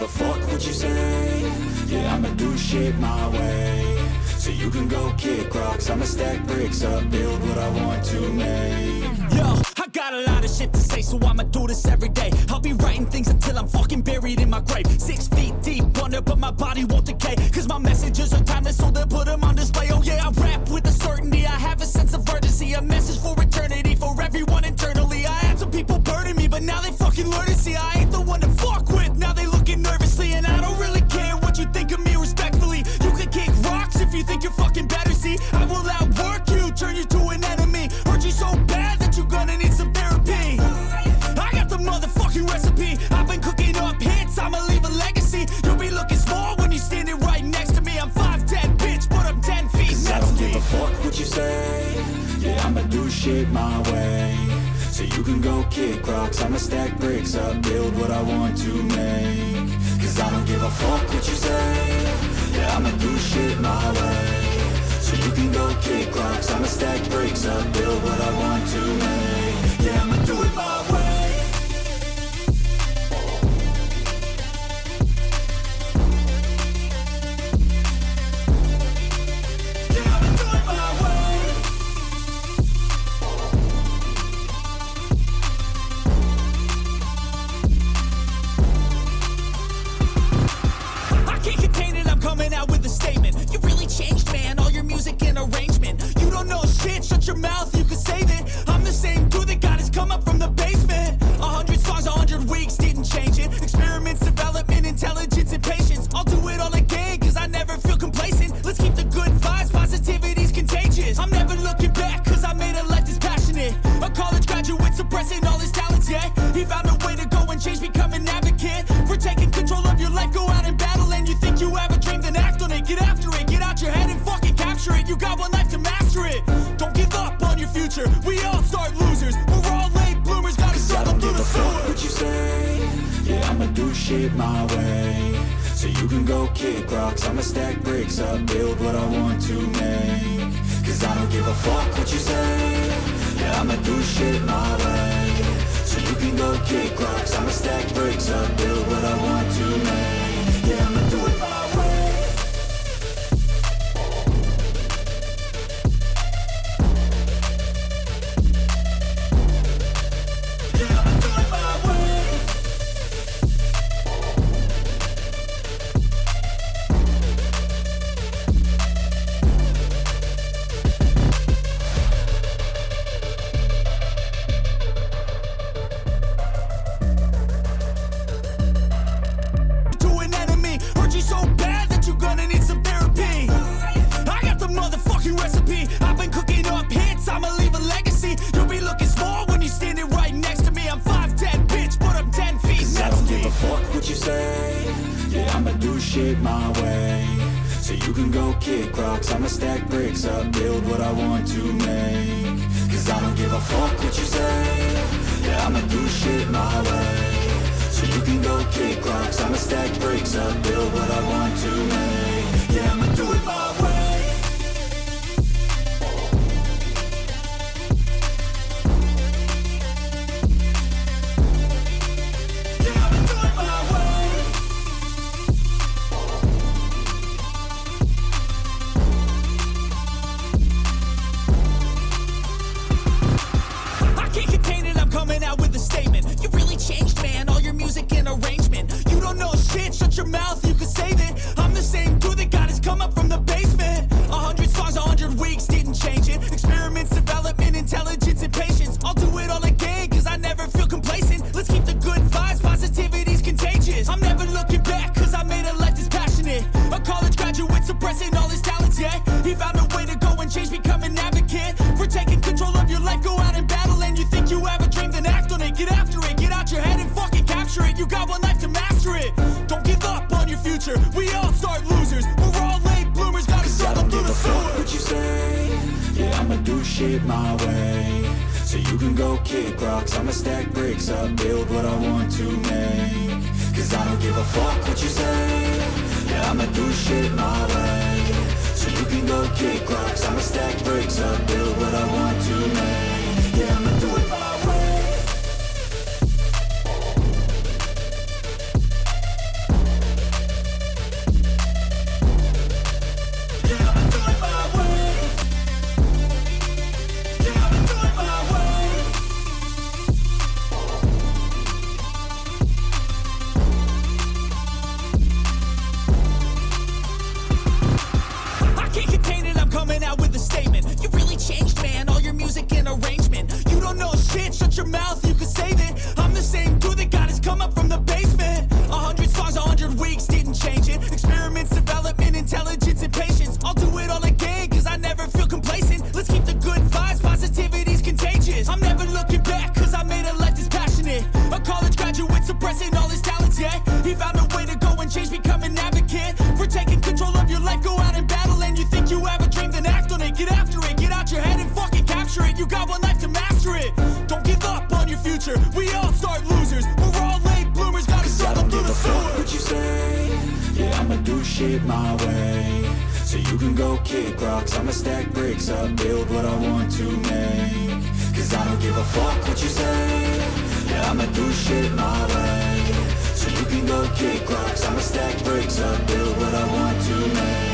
a fuck what you say. Yeah, I'ma do shit my way. So you can go kick rocks, I'ma stack bricks up, build what I want to make. Yo, I got a lot of shit to say, so I'ma do this every day. I'll be writing things until I'm fucking buried in my grave. 6 feet deep under, but my body won't decay. Cause my messages are timeless, so they'll put them on display. Oh yeah, I rap with a certainty, I have a sense of urgency. A message for eternity, for everyone internally. I had some people burning me, but now they fucking learn to see I ain't the one to fuck with. Now they looking nervously, and I don't really care what you think of me respectfully. You can kick rocks if you think you're fucking better, see. I will outwork you, turn you to an enemy. Hurt you so bad that you're gonna need some therapy. I got the motherfucking recipe. I've been cooking up hits, I'ma leave a legacy. You'll be looking small when you're standing right next to me. I'm 5'10", bitch, but I'm 10 feet. I don't give a fuck what you say. Yeah, I'ma do shit my way. So you can go kick rocks, I'ma stack bricks up, build what I want to make. Cause I don't give a fuck what you say. Yeah, I'ma do shit my way. So you can go kick rocks, I'ma stack bricks up, build what I want to make. Yeah, I'ma do it my way. Shut your mouth, you can save it. I'm the same dude that got his come up from the basement. 100 songs, 100 weeks, didn't change it. Experiments, development, intelligence, and patience. I'll do it all again, cause I never feel complacent. Let's keep the good vibes, positivity's contagious. I'm never looking back, cause I made a life that's passionate. A college graduate suppressing all his talents, yeah. He found a way to go and change, become an advocate. For taking control of your life, go out and battle. And you think you have a dream, then act on it. Get after it, get out your head and fucking capture it. You got one life to master it. Don't give up on your future. We all start losers. We're all late bloomers. Gotta struggle through the sewer. What you say? Yeah, I'ma do shit my way. So you can go kick rocks, I'ma stack bricks up, build what I want to make. Cause I don't give a fuck what you say. Yeah, I'ma do shit my way. So you can go kick rocks, I'ma stack bricks up, build what I want to make. Yeah, I'ma do it my way. Shit my way. So you can go kick rocks, I'ma stack bricks up, build what I want to make. Cause I don't give a fuck what you say. Yeah, I'ma do shit my way. So you can go kick rocks, I'ma stack bricks up, build what I want to make. Yeah, I'ma do it my way. Shut your mouth, you can save it. I'm the same dude that got his come up from the basement. 100 songs, 100 weeks, didn't change it. Experiments, development, intelligence, and patience. I'll do it all again, cause I never feel complacent. Let's keep the good vibes, positivity's contagious. I'm never looking back, cause I made a life that's passionate. A college graduate suppressing all his talents, yeah. He found a way to go and change, become an advocate. For taking control of your life, go out and battle. And you think you have a dream, then act on it. Get after it, get out your head and fucking capture it. You got one life to master it. Don't give up on your future. We all start losers. We're all late bloomers. Gotta struggle through the sewer. What you say? Yeah, I'ma do shit my way. So you can go kick rocks, I'ma stack bricks up, build what I want to make. Cause I don't give a fuck what you say. Yeah, I'ma do shit my way. So you can go kick rocks, I'ma stack bricks up, build what I want to make. Yeah, I'ma do it my way. don't know shit, shut your mouth, you can save it. I'm the same dude that got his come up from the basement. 100 songs, 100 weeks, didn't change it. Experiments, development, intelligence, and patience. I'll do it all again, cause I never feel complacent. Let's keep the good vibes, positivity's contagious. I'm never looking back, cause I made a life that's passionate. A college graduate suppressing all his talents, yeah. He found a way to go and change, become an advocate. For taking control of your life, go out and battle. And you think you have a dream, then act on it. Get after it, get out your head and fucking capture it. You got one life to master it. Don't give up on your future, we all start losers. We're all late bloomers, gotta struggle through the sewer. What you say? Yeah, I'ma do shit my way. So you can go kick rocks, I'ma stack bricks up, build what I want to make. Cause I don't give a fuck what you say. Yeah, I'ma do shit my way. So you can go kick rocks, I'ma stack bricks up, build what I want to make.